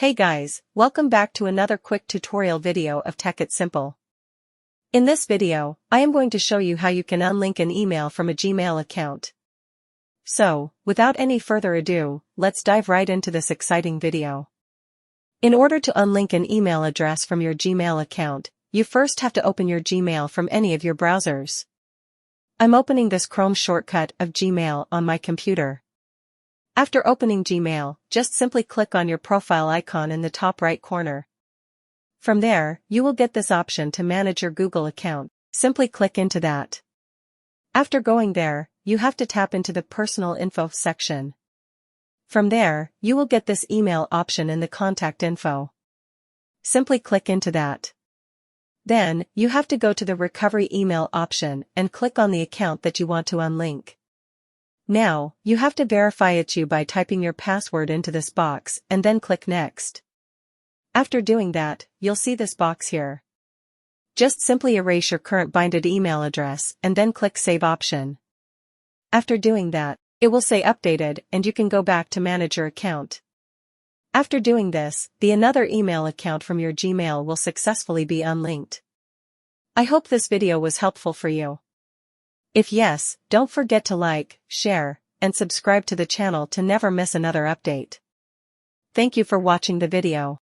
Hey guys, welcome back to another quick tutorial video of Tech It Simple. In this video, I am going to show you how you can unlink an email from a Gmail account. So, without any further ado, let's dive right into this exciting video. In order to unlink an email address from your Gmail account, you first have to open your Gmail from any of your browsers. I'm opening this Chrome shortcut of Gmail on my computer. After opening Gmail, just simply click on your profile icon in the top right corner. From there, you will get this option to manage your Google account. Simply click into that. After going there, you have to tap into the personal info section. From there, you will get this email option in the contact info. Simply click into that. Then, you have to go to the recovery email option and click on the account that you want to unlink. Now, you have to verify it's you by typing your password into this box and then click Next. After doing that, you'll see this box here. Just simply erase your current binded email address and then click Save option. After doing that, it will say Updated and you can go back to manage your account. After doing this, the another email account from your Gmail will successfully be unlinked. I hope this video was helpful for you. If yes, don't forget to like, share, and subscribe to the channel to never miss another update. Thank you for watching the video.